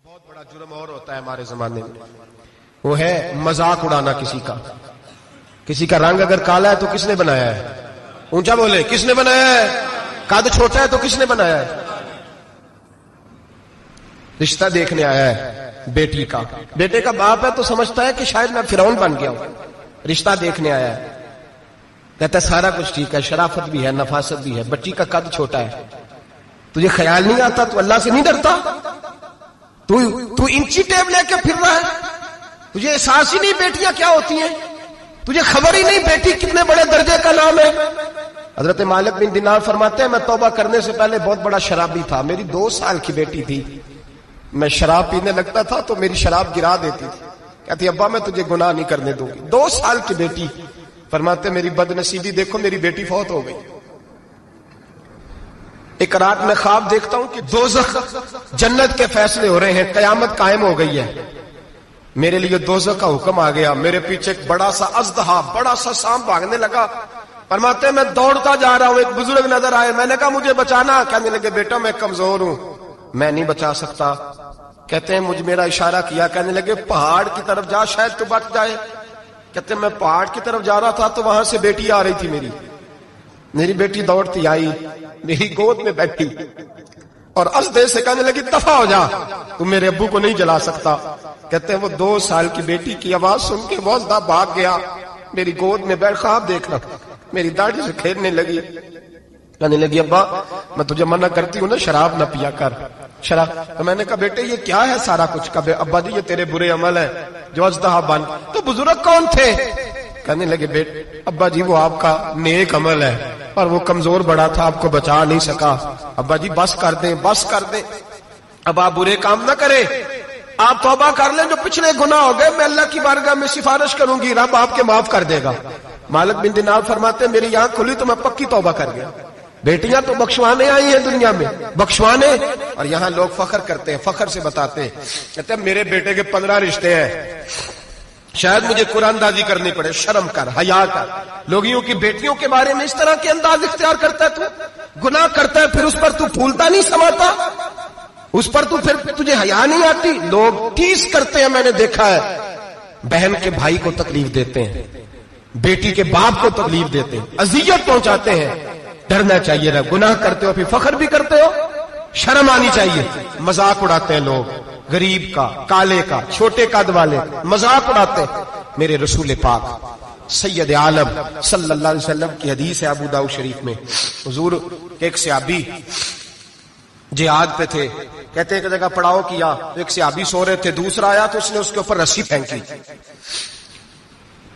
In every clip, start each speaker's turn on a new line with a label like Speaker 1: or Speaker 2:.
Speaker 1: بہت بڑا جرم اور ہوتا ہے ہمارے زمانے میں، وہ ہے مذاق اڑانا کسی کا۔ کسی کا رنگ اگر کالا ہے تو کس نے بنایا ہے؟ اونچا بولے، کس نے بنایا ہے؟ قد چھوٹا ہے تو کس نے بنایا ہے؟ رشتہ دیکھنے آیا ہے بیٹی کا، بیٹے کا باپ ہے تو سمجھتا ہے کہ شاید میں فرعون بن گیا ہوں، رشتہ دیکھنے آیا ہے، کہتا ہے سارا کچھ ٹھیک ہے، شرافت بھی ہے، نفاست بھی ہے، بچی کا قد چھوٹا ہے، تجھے خیال نہیں آتا؟ تو اللہ سے نہیں ڈرتا؟ تو انچی ٹیپ لے کے پھر رہا ہے، تجھے احساس ہی نہیں بیٹیاں کیا ہوتی ہیں، تجھے خبر ہی نہیں بیٹی کتنے بڑے درجے کا نام ہے۔ حضرت مالک بن دینار فرماتے ہیں میں توبہ کرنے سے پہلے بہت بڑا شرابی تھا، میری 2 سال کی بیٹی تھی، میں شراب پینے لگتا تھا تو میری شراب گرا دیتی تھی، کہتی ابا میں تجھے گناہ نہیں کرنے دوں گی۔ 2 سال کی بیٹی، فرماتے میری بد نصیبی دیکھو میری بیٹی فوت ہو گئی۔ ایک رات میں خواب دیکھتا ہوں کہ دوزخ جنت کے فیصلے ہو رہے ہیں، قیامت قائم ہو گئی ہے، میرے لیے دوزخ کا حکم آ گیا، میرے پیچھے ایک بڑا سا اژدہا، بڑا سا سانپ بھاگنے لگا، فرماتے ہیں میں دوڑتا جا رہا ہوں، ایک بزرگ نظر آئے، میں نے کہا مجھے بچانا، کہنے لگے بیٹا میں کمزور ہوں، میں نہیں بچا سکتا، کہتے ہیں مجھ میرا اشارہ کیا، کہنے لگے پہاڑ کی طرف جا شاید تو بچ جائے، کہتے ہیں میں پہاڑ کی طرف جا رہا تھا تو وہاں سے بیٹی آ رہی تھی، میری بیٹی دوڑتی آئی، میری گود میں بیٹھی اور ازدے سے کہنے لگی دفع ہو جا، تم میرے ابو کو نہیں جلا سکتا۔ کہتے ہیں وہ 2 سال کی بیٹی کی آواز سن کے وہ ازدہ بھاگ گیا، میری گود میں بیٹھ خواب دیکھ رہا، میری داڑھی سے کھیلنے لگی، کہنے لگی ابا میں تجھے منع کرتی ہوں نا شراب نہ پیا کر، شراب۔ تو میں نے کہا بیٹے یہ کیا ہے سارا کچھ؟ کہا ابا جی یہ تیرے برے عمل ہیں جو ازدہا بن۔ تو بزرگ کون تھے؟ کہنے لگے بیٹے ابا جی وہ آپ کا نیک عمل ہے اور وہ کمزور بڑا تھا، آپ کو بچا نہیں سکا، ابا جی بس کر دیں، بس کر دیں، اب آپ برے کام نہ کریں، آپ توبہ کر لیں، جو پچھلے گناہ ہو گئے میں اللہ کی بارگاہ میں سفارش کروں گی، رب آپ کے معاف کر دے گا۔ مالک بن دینار فرماتے ہیں میری آنکھ کھلی تو میں پکی توبہ کر گیا۔ بیٹیاں تو بخشوانے آئی ہیں دنیا میں، بخشوانے، اور یہاں لوگ فخر کرتے ہیں، فخر سے بتاتے ہیں، کہتے ہیں میرے بیٹے کے 15 رشتے ہیں، شاید مجھے قرآن اندازی کرنی پڑے، شرم کر، حیا کر، لوگوں کی بیٹیوں کے بارے میں اس طرح کے انداز اختیار کرتا ہے، تو گناہ کرتا ہے پھر اس پر تو پھولتا نہیں سماتا، اس پر تو پھر تجھے حیا نہیں آتی۔ لوگ ٹیز کرتے ہیں، میں نے دیکھا ہے، بہن کے بھائی کو تکلیف دیتے ہیں، بیٹی کے باپ کو تکلیف دیتے ہیں، اذیت پہنچاتے ہیں، ڈرنا چاہیے نا، گناہ کرتے ہو پھر فخر بھی کرتے ہو، شرم آنی چاہیے۔ مذاق اڑاتے ہیں لوگ، غریب کا، کالے کا، چھوٹے قد والے، مذاق اڑاتے ہیں۔ میرے رسول پاک سید عالم صلی اللہ علیہ وسلم کی حدیث ہے ابو داؤد شریف میں، حضور کے ایک صحابی جہاد پہ تھے، کہتے ہیں کہ جگہ پڑاؤ کیا، ایک صحابی سو رہے تھے، دوسرا آیا تو اس نے اس کے اوپر رسی پھینکی،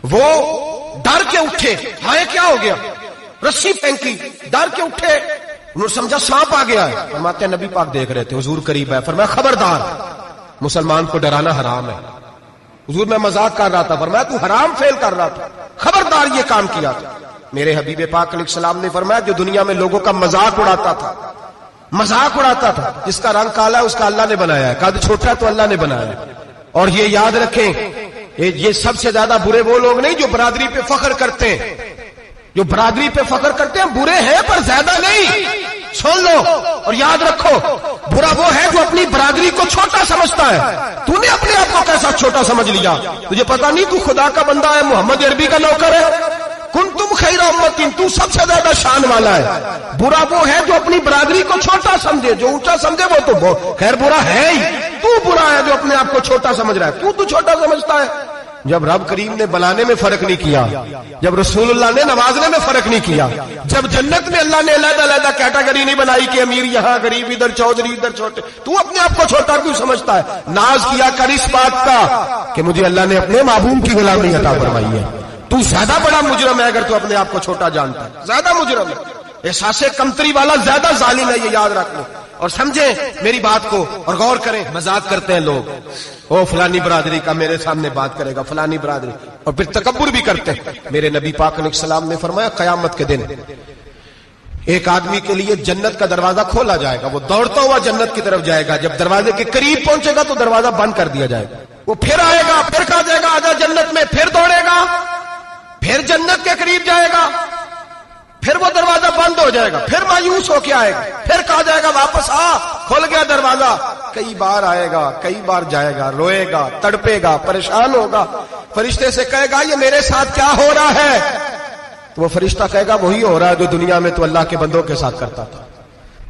Speaker 1: وہ ڈر کے اٹھے، ہائے کیا ہو گیا، رسی پھینکی، ڈر کے اٹھے، انہوں نے سمجھا سانپ آ گیا ہے، فرماتے ہیں نبی پاک دیکھ رہے تھے، حضور قریب ہے، فرمایا خبردار مسلمان کو ڈرانا حرام ہے، حضور میں مذاق کر رہا تھا، فرمایا تو حرام فعل کر رہا تھا، خبردار یہ کام کیا تھا۔ میرے حبیب پاک علیہ السلام نے فرمایا جو دنیا میں لوگوں کا مذاق اڑاتا تھا، مذاق اڑاتا تھا، جس کا رنگ کالا ہے اس کا اللہ نے بنایا ہے، قد چھوٹا ہے تو اللہ نے بنایا ہے، اور یہ یاد رکھیں یہ سب سے زیادہ برے وہ لوگ نہیں جو برادری پہ فخر کرتے ہیں، جو برادری پہ فخر کرتے ہیں برے ہیں پر زیادہ نہیں، سن لو اور یاد رکھو، برا وہ ہے جو اپنی برادری کو چھوٹا سمجھتا ہے۔ تو نے اپنے آپ کو کیسا چھوٹا سمجھ لیا؟ تجھے پتا نہیں تو خدا کا بندہ ہے، محمد عربی کا نوکر ہے، کنتم خیر امت، تو سب سے زیادہ شان والا ہے۔ برا وہ ہے جو اپنی برادری کو چھوٹا سمجھے، جو اونچا سمجھے وہ تو خیر برا ہے ہی، تو برا ہے جو اپنے آپ کو چھوٹا سمجھ رہا ہے، تو چھوٹا سمجھتا ہے۔ جب رب کریم نے بلانے میں فرق نہیں کیا، جب رسول اللہ نے نوازنے میں فرق نہیں کیا، جب جنت میں اللہ نے علیحدہ علیحدہ کیٹیگری نہیں بنائی کہ امیر یہاں، غریب ادھر، چودھری ادھر، چھوٹے، تو اپنے آپ کو چھوٹا کیوں سمجھتا ہے؟ ناز کیا کر اس بات کا کہ مجھے اللہ نے اپنے محبوب کی غلامی عطا فرمائی ہے۔ تو زیادہ بڑا مجرم ہے اگر تو اپنے آپ کو چھوٹا جانتا ہے، زیادہ مجرم ہے، احساس کمتری والا زیادہ ظالم ہے، یہ یاد رکھ لو اور سمجھیں میری بات کو اور غور کریں۔ مذاق کرتے ہیں لوگ، او فلانی برادری کا میرے سامنے بات کرے گا، فلانی برادری، اور پھر تکبر بھی کرتے ہیں۔ میرے نبی پاک علیہ السلام نے فرمایا قیامت کے دن ایک آدمی کے لیے جنت کا دروازہ کھولا جائے گا، وہ دوڑتا ہوا جنت کی طرف جائے گا، جب دروازے کے قریب پہنچے گا تو دروازہ بند کر دیا جائے گا، وہ پھر آئے گا، پھر کہا جائے گا آجا جنت میں، پھر دوڑے گا، پھر جنت کے قریب جائے گا، پھر وہ دروازہ بند ہو جائے گا، پھر مایوس ہو کے آئے گا، پھر کہا جائے گا واپس آ، کھل گیا دروازہ، کئی بار آئے گا، کئی بار جائے گا، روئے گا، تڑپے گا، پریشان ہوگا، فرشتے سے کہے گا یہ میرے ساتھ کیا ہو رہا ہے؟ تو وہ فرشتہ کہے گا وہی ہو رہا ہے جو دنیا میں تو اللہ کے بندوں کے ساتھ کرتا تھا،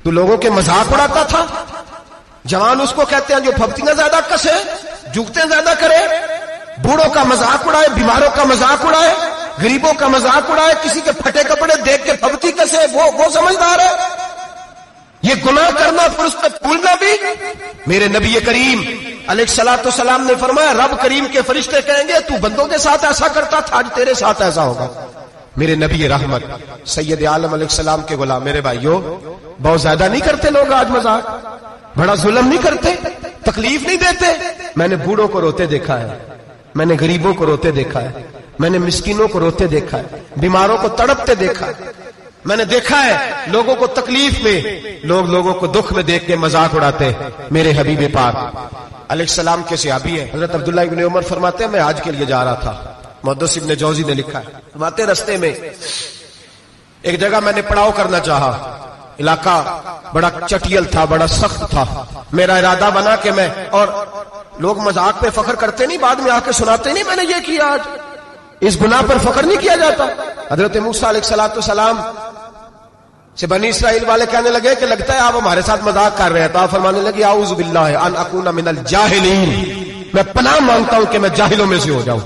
Speaker 1: تو لوگوں کے مذاق اڑاتا تھا۔ جوان اس کو کہتے ہیں جو پھپتیاں زیادہ کسے، جھکتے زیادہ کرے، بوڑھوں کا مذاق اڑائے، بیماروں کا مذاق اڑائے، غریبوں کا مذاق اڑائے، کسی کے پھٹے کپڑے دیکھ کے پھپتی کسے، وہ سمجھدار ہے؟ یہ گناہ کرنا پھر اس پہ پھولنا بھی۔ میرے نبی کریم علیہ الصلوۃ والسلام نے فرمایا رب کریم کے فرشتے کہیں گے تو بندوں کے ساتھ ایسا کرتا تھا، آج تیرے ساتھ ایسا ہوگا۔ میرے نبی رحمت سید عالم علیہ السلام کے غلام، میرے بھائیوں بہت زیادہ نہیں کرتے لوگ آج مذاق؟ بڑا ظلم نہیں کرتے؟ تکلیف نہیں دیتے؟ میں نے بوڑھوں کو روتے دیکھا ہے، میں نے غریبوں کو روتے دیکھا ہے، میں نے مسکینوں کو روتے دیکھا ہے، بیماروں کو تڑپتے دیکھا ہے، میں نے دیکھا ہے لوگوں کو تکلیف میں، لوگوں کو دکھ میں دیکھ کے مذاق اڑاتے ہیں۔ میرے حبیب پاک علیہ السلام کے صحابی ہیں حضرت عبداللہ ابن عمر، فرماتے ہیں میں حج کے لیے جا رہا تھا، محدث ابن جوزی نے لکھا ہے، فرماتے رستے میں ایک جگہ میں نے پڑاؤ کرنا چاہا، علاقہ بڑا چٹیل تھا، بڑا سخت تھا، میرا ارادہ بنا کہ میں، اور لوگ مذاق پہ فخر کرتے نہیں، بعد میں آ کے سناتے نہیں میں نے یہ کیا، آج اس گناہ پر فخر نہیں کیا جاتا۔ حضرت موسیٰ علیہ السلام سے بنی اسرائیل والے کہنے لگے کہ لگتا ہے آپ ہمارے ساتھ مذاق کر رہے ہیں، تو آپ فرمانے لگے اعوذ باللہ ان اکون من الجاہلین، میں پناہ مانگتا ہوں کہ میں جاہلوں میں سے ہو جاؤں۔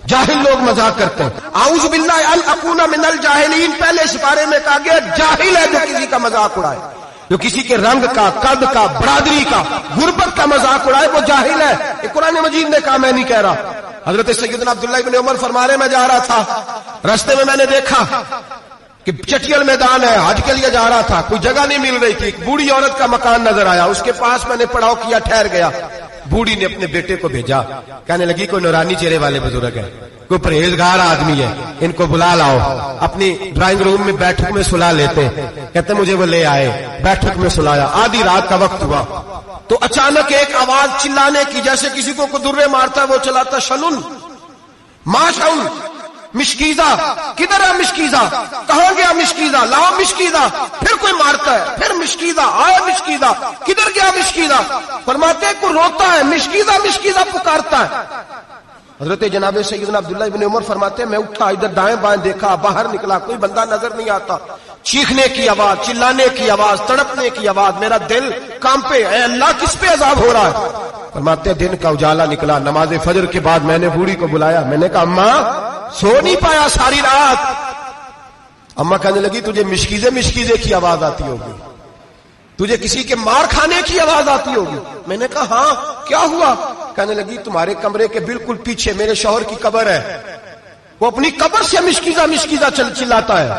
Speaker 1: جاہل لوگ مذاق کرتے ہیں، اعوذ باللہ ان اکون من الجاہلین، پہلے سپارے میں کہا گیا جاہل ہے جو کسی کا مذاق اڑائے، جو کسی کے رنگ کا، قد کا، برادری کا، غربت کا مذاق اڑائے وہ جاہل ہے۔ یہ قرآن مجید نے کہا، میں نہیں کہہ رہا۔ حضرت سیدنا عبداللہ ابن عمر فرما رہے میں جا رہا تھا، راستے میں نے دیکھا کہ چٹیل میدان ہے، حج کے لیے جا رہا تھا، کوئی جگہ نہیں مل رہی تھی، ایک بوڑھی عورت کا مکان نظر آیا، اس کے پاس میں نے پڑاؤ کیا، ٹھہر گیا۔ بوڑھی نے اپنے بیٹے کو بھیجا، کہنے لگی کوئی نورانی چہرے والے بزرگ ہے، کوئی پرہیزگار آدمی ہے، ان کو بلا لاؤ، اپنی ڈرائنگ روم میں بیٹھک میں سلا لیتے۔ کہتے مجھے وہ لے آئے، بیٹھک میں سلایا، آدھی رات کا وقت ہوا تو اچانک ایک آواز چلانے کی، جیسے کسی کو درے مارتا ہے وہ چلاتا، شنن ما شن مشکیزہ، کدھر ہے مشکیزہ، کہاں گیا مشکیزہ، لاؤ مشکیزہ، پھر کوئی مارتا ہے، پھر مشکیزہ، آیا مشکیزہ، کدھر گیا مشکیزہ، فرماتے کو روتا ہے، مشکیزہ مشکیزہ پکارتا ہے۔ حضرت جناب سیدنا عبداللہ ابن عمر فرماتے ہیں میں اٹھا، ادھر دائیں بائیں دیکھا، باہر نکلا، کوئی بندہ نظر نہیں آتا، چیخنے کی آواز، چلانے کی آواز، تڑپنے کی آواز، میرا دل کانپے، اے اللہ کس پہ عذاب ہو رہا ہے؟ فرماتے ہیں دن کا اجالا نکلا، نماز فجر کے بعد میں نے بوڑھی کو بلایا، میں نے کہا اماں سو نہیں پایا ساری رات؟ اماں کہنے لگی تجھے مشکیزے کی آواز آتی ہوگی، تجھے کسی کے مار کھانے کی آواز آتی ہوگی۔ میں نے کہا ہاں کیا ہوا؟ کہنے لگی تمہارے کمرے کے بالکل پیچھے میرے شوہر کی قبر ہے، وہ اپنی قبر سے مشکیزہ چلاتا ہے،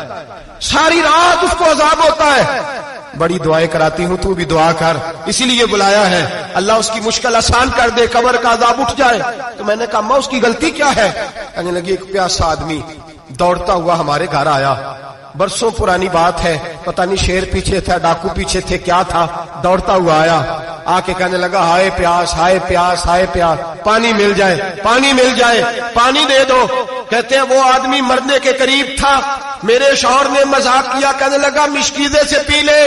Speaker 1: ساری رات اس کو عذاب ہوتا ہے۔ بڑی دعائیں کراتی ہوں، تو بھی دعا کر، اسی لیے بلایا ہے، اللہ اس کی مشکل آسان کر دے، قبر کا عذاب اٹھ جائے۔ تو میں نے کہا ماں اس کی غلطی کیا ہے؟ کہنے لگی ایک پیاسا آدمی دوڑتا ہوا ہمارے گھر آیا، برسوں پرانی بات ہے، پتہ نہیں شیر پیچھے تھا، ڈاکو پیچھے تھے، کیا تھا، دوڑتا ہوا آیا، آ کے کہنے لگا ہائے پیاس، ہائے پیاس، ہائے پیاس، پانی مل جائے، پانی مل جائے، پانی دے دو۔ کہتے ہیں وہ آدمی مرنے کے قریب تھا، میرے شوہر نے مذاق کیا، کہنے لگا مشکیزے سے پی لے۔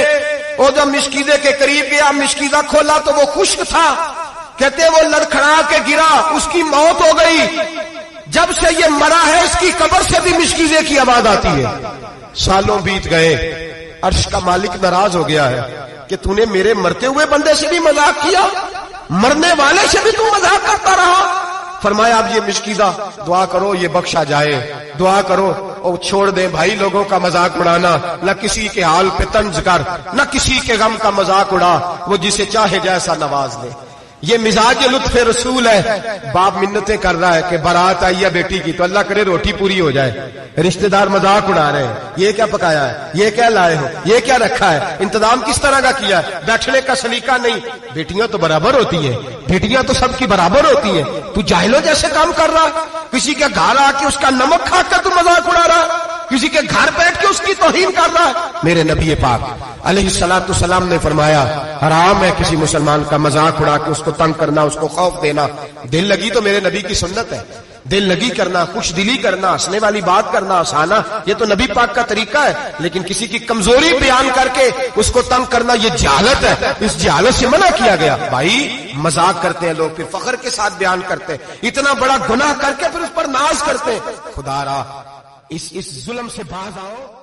Speaker 1: وہ جب مشکیزے کے قریب گیا، مشکیزہ کھولا تو وہ خشک تھا، کہتے ہیں وہ لڑکھڑا کے گرا، اس کی موت ہو گئی۔ جب سے یہ مرا ہے اس کی قبر سے بھی مشکیزے کی آواز آتی ہے۔ سالوں بیت گئے، عرش کا مالک ناراض ہو گیا ہے کہ تو نے میرے مرتے ہوئے بندے سے بھی مذاق کیا، مرنے والے سے بھی تو مذاق کرتا رہا۔ فرمایا اب یہ مشکیزہ دعا کرو یہ بخشا جائے، دعا کرو اور چھوڑ دیں بھائی لوگوں کا مذاق اڑانا، نہ کسی کے حال پہ طنز کر، نہ کسی کے غم کا مذاق اڑا، وہ جسے چاہے جیسا نواز دے۔ یہ مزاج لطف رسول ہے۔ باپ منتیں کر رہا ہے کہ بارات آئی ہے بیٹی کی تو اللہ کرے روٹی پوری ہو جائے، رشتہ دار مذاق اڑا رہے ہیں، یہ کیا پکایا ہے، یہ کیا لائے ہو، یہ کیا رکھا ہے، انتظام کس طرح کا کیا ہے، بیٹھنے کا سلیقہ نہیں۔ بیٹیاں تو برابر ہوتی ہیں، بیٹیاں تو سب کی برابر ہوتی ہیں، تو جاہلوں جیسے کام کر رہا، کسی کے گھر آ کے اس کا نمک کھا کر تو مذاق اڑا رہا، کسی کے گھر بیٹھ کے اس کی توہین کر رہا ہے۔ میرے نبی پاک علیہ الصلوۃ والسلام نے فرمایا حرام ہے کسی مسلمان کا مذاق اڑا کے اس کو تنگ کرنا، اس کو خوف دینا۔ دل لگی تو میرے نبی کی سنت ہے، دل لگی کرنا، خوش دلی کرنا، ہنسنے والی بات کرنا، ہنسانا، یہ تو نبی پاک کا طریقہ ہے. لیکن کسی کی کمزوری بیان کر کے اس کو تنگ کرنا یہ جہالت ہے. اس جہالت سے منع کیا گیا. بھائی مذاق کرتے ہیں لوگ، پھر فخر کے ساتھ بیان کرتے ہیں، اتنا بڑا گناہ کر کے پھر اس پر ناز کرتے ہیں. خدا را اس ظلم سے باز آؤ.